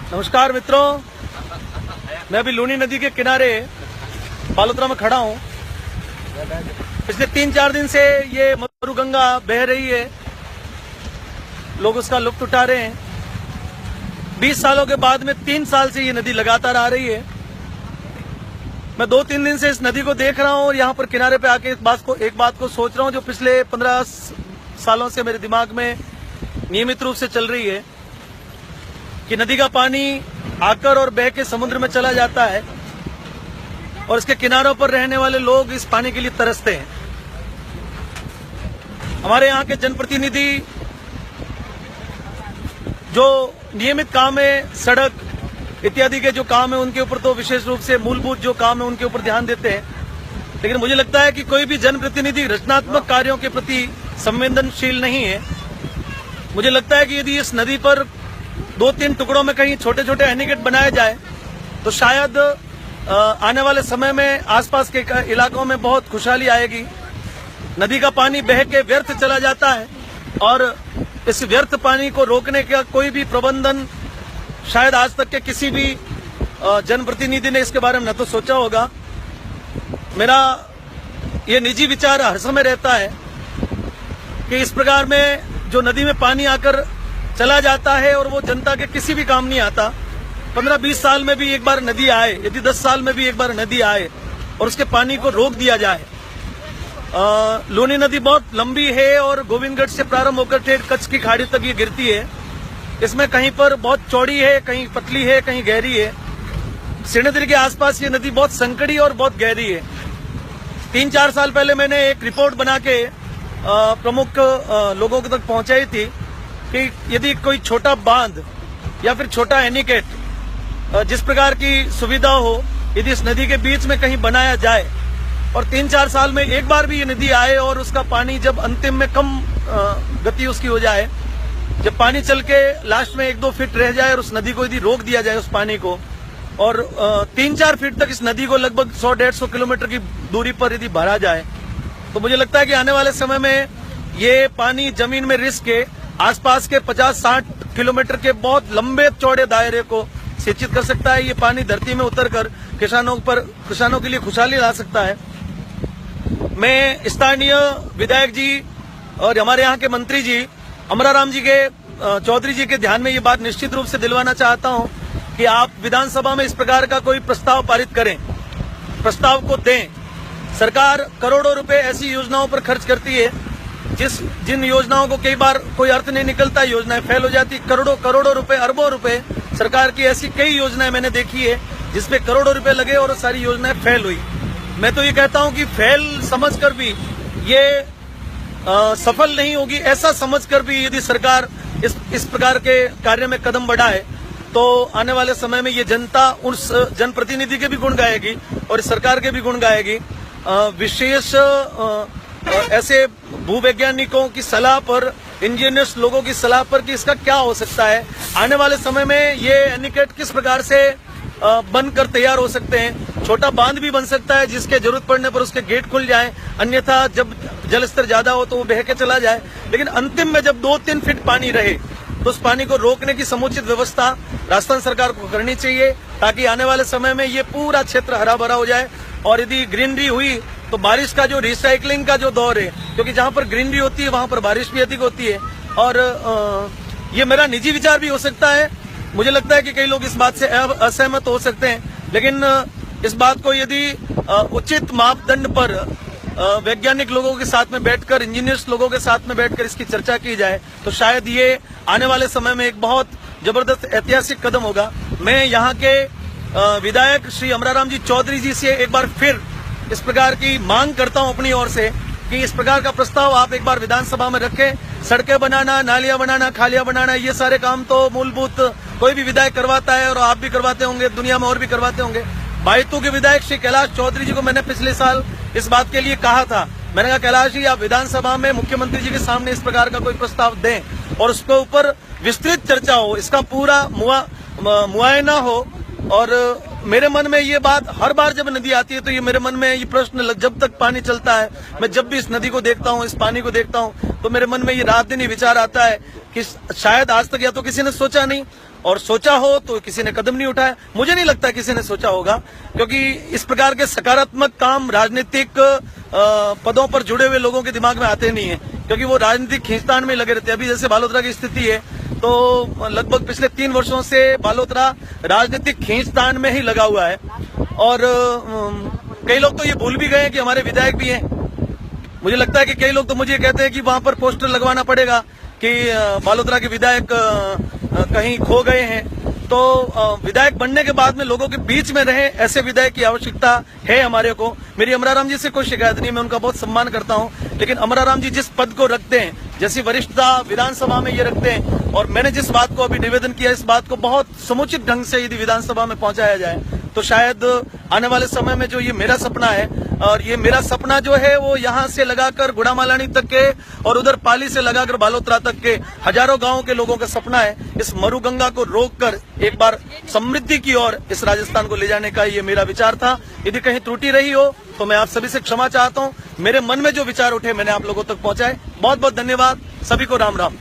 नमस्कार मित्रों, मैं अभी लूनी नदी के किनारे बालोतरा में खड़ा हूं। पिछले 3-4 दिन से ये मरुगंगा बह रही है, लोग उसका लुत्फ उठा रहे हैं। 20 सालों के बाद में 3 साल से ये नदी लगातार आ रही है। मैं 2-3 दिन से इस नदी को देख रहा हूं और यहाँ पर किनारे पे आके एक बात को सोच रहा हूं जो पिछले 15 सालों से मेरे दिमाग में नियमित रूप से चल रही है कि नदी का पानी आकर और बह के समुद्र में चला जाता है और इसके किनारों पर रहने वाले लोग इस पानी के लिए तरसते हैं। हमारे यहाँ के जनप्रतिनिधि जो नियमित काम है, सड़क इत्यादि के जो काम है, उनके ऊपर तो विशेष रूप से मूलभूत जो काम है उनके ऊपर ध्यान देते हैं, लेकिन मुझे लगता है कि कोई भी जनप्रतिनिधि रचनात्मक कार्यों के प्रति संवेदनशील नहीं है। मुझे लगता है कि यदि इस नदी पर 2-3 टुकड़ों में कहीं छोटे छोटे एनीकट बनाए जाए तो शायद आने वाले समय में आसपास के इलाकों में बहुत खुशहाली आएगी। नदी का पानी बह के व्यर्थ चला जाता है और इस व्यर्थ पानी को रोकने का कोई भी प्रबंधन शायद आज तक के किसी भी जनप्रतिनिधि ने इसके बारे में न तो सोचा होगा। मेरा ये निजी विचार हर समय रहता है कि इस प्रकार में जो नदी में पानी आकर चला जाता है और वो जनता के किसी भी काम नहीं आता। 15-20 साल में भी एक बार नदी आए, यदि 10 साल में भी एक बार नदी आए और उसके पानी को रोक दिया जाए। लूनी नदी बहुत लंबी है और गोविंदगढ़ से प्रारंभ होकर ठेठ कच्छ की खाड़ी तक ये गिरती है। इसमें कहीं पर बहुत चौड़ी है, कहीं पतली है, कहीं गहरी है। श्रीनगर के आसपास ये नदी बहुत संकड़ी और बहुत गहरी है। 3-4 साल पहले मैंने एक रिपोर्ट बना के प्रमुख लोगों तक पहुंचाई थी कि यदि कोई छोटा बांध या फिर छोटा एनीकट जिस प्रकार की सुविधा हो, यदि इस नदी के बीच में कहीं बनाया जाए और 3-4 साल में एक बार भी ये नदी आए और उसका पानी जब अंतिम में कम गति उसकी हो जाए, जब पानी चल के लास्ट में 1-2 फीट रह जाए और उस नदी को यदि रोक दिया जाए उस पानी को और 3-4 फीट तक इस नदी को लगभग 100-150 किलोमीटर की दूरी पर यदि भरा जाए तो मुझे लगता है कि आने वाले समय में ये पानी जमीन में रिस के आसपास के 50-60 किलोमीटर के बहुत लंबे चौड़े दायरे को सिंचित कर सकता है। ये पानी धरती में उतरकर किसानों के लिए खुशहाली ला सकता है। मैं स्थानीय विधायक जी और हमारे यहाँ के मंत्री जी अमराराम जी के चौधरी जी के ध्यान में ये बात निश्चित रूप से दिलवाना चाहता हूँ कि आप विधानसभा में इस प्रकार का कोई प्रस्ताव पारित करें, प्रस्ताव को दें। सरकार करोड़ों रुपए ऐसी योजनाओं पर खर्च करती है जिन योजनाओं को कई बार कोई अर्थ नहीं निकलता, योजनाएं फेल हो जाती। करोड़ों रुपए, अरबों रुपए सरकार की ऐसी कई योजनाएं मैंने देखी है जिसपे करोड़ों रुपए लगे और सारी योजनाएं फेल हुई। मैं तो ये कहता हूं कि फेल समझकर भी ये सफल नहीं होगी, ऐसा समझकर भी यदि सरकार इस प्रकार के कार्य में कदम बढ़ाए तो आने वाले समय में ये जनता उस जनप्रतिनिधि के भी गुण गाएगी और इस सरकार के भी गुण गाएगी। विशेष ऐसे भूवैज्ञानिकों की सलाह पर, इंजीनियर्स लोगों की सलाह पर कि इसका क्या हो सकता है, आने वाले समय में ये एनीकट किस प्रकार से बनकर तैयार हो सकते हैं। छोटा बांध भी बन सकता है जिसके जरूरत पड़ने पर उसके गेट खुल जाएं, अन्यथा जब जल स्तर ज्यादा हो तो वो बह के चला जाए। लेकिन अंतिम में जब 2-3 फीट पानी रहे तो उस पानी को रोकने की समुचित व्यवस्था राजस्थान सरकार को करनी चाहिए ताकि आने वाले समय में ये पूरा क्षेत्र हरा भरा हो जाए। और यदि ग्रीनरी हुई तो बारिश का जो रिसाइकलिंग का जो दौर है, क्योंकि जहां पर ग्रीनरी होती है वहां पर बारिश भी अधिक होती है। और ये मेरा निजी विचार भी हो सकता है, मुझे लगता है कि कई लोग इस बात से असहमत हो सकते हैं, लेकिन इस बात को यदि उचित मापदंड पर वैज्ञानिक लोगों के साथ में बैठकर, इंजीनियर्स लोगों के साथ में बैठकर इसकी चर्चा की जाए तो शायद ये आने वाले समय में एक बहुत जबरदस्त ऐतिहासिक कदम होगा। मैं यहाँ के विधायक श्री अमराराम जी चौधरी जी से एक बार फिर इस प्रकार की मांग करता हूं अपनी ओर से कि इस प्रकार का प्रस्ताव आप एक बार विधानसभा में रखें। सड़कें बनाना, नालियां बनाना, खालियां बनाना, ये सारे काम तो मूलभूत कोई भी विधायक करवाता है और आप भी करवाते होंगे, दुनिया में और भी करवाते होंगे। बायतू के विधायक श्री कैलाश चौधरी जी को मैंने पिछले साल इस बात के लिए कहा था, मैंने कहा कैलाश जी आप विधानसभा में मुख्यमंत्री जी के सामने इस प्रकार का कोई प्रस्ताव दें और उसके ऊपर विस्तृत चर्चा हो, इसका पूरा मुआयना हो। और मेरे मन में ये बात हर बार जब नदी आती है तो ये मेरे मन में ये प्रश्न जब तक पानी चलता है, मैं जब भी इस नदी को देखता हूँ, इस पानी को देखता हूँ, तो मेरे मन में ये रात दिन ही विचार आता है कि शायद आज तक या तो किसी ने सोचा नहीं, और सोचा हो तो किसी ने कदम नहीं उठाया। मुझे नहीं लगता किसी ने सोचा होगा, क्योंकि इस प्रकार के सकारात्मक काम राजनीतिक पदों पर जुड़े हुए लोगों के दिमाग में आते नहीं है, क्योंकि वो राजनीतिक खींचतान में लगे रहते हैं। अभी जैसे बालोतरा की स्थिति है तो लगभग पिछले 3 वर्षों से बालोतरा राजनीतिक खींचतान में ही लगा हुआ है, और कई लोग तो ये भूल भी गए हैं कि हमारे विधायक भी हैं। मुझे लगता है कि कई लोग तो मुझे कहते हैं कि वहां पर पोस्टर लगवाना पड़ेगा कि बालोतरा के विधायक कहीं खो गए हैं। तो विधायक बनने के बाद में लोगों के बीच में रहे ऐसे विधायक की आवश्यकता है हमारे को। मेरी अमराराम जी से कोई शिकायत नहीं, मैं उनका बहुत सम्मान करता हूं, लेकिन अमराराम जी जिस पद को रखते हैं, जैसी वरिष्ठता विधानसभा में ये रखते हैं, और मैंने जिस बात को अभी निवेदन किया, इस बात को बहुत समुचित ढंग से यदि विधानसभा में पहुंचाया जाए तो शायद आने वाले समय में जो ये मेरा सपना है, और ये मेरा सपना जो है वो यहाँ से लगाकर गुड़ामालानी तक के और उधर पाली से लगाकर बालोतरा तक के हजारों गांवों के लोगों का सपना है, इस मरुगंगा को रोककर एक बार समृद्धि की ओर इस राजस्थान को ले जाने का ये मेरा विचार था। यदि कहीं त्रुटि रही हो तो मैं आप सभी से क्षमा चाहता हूँ। मेरे मन में जो विचार उठे मैंने आप लोगों तक पहुंचाए। बहुत बहुत धन्यवाद, सभी को राम राम।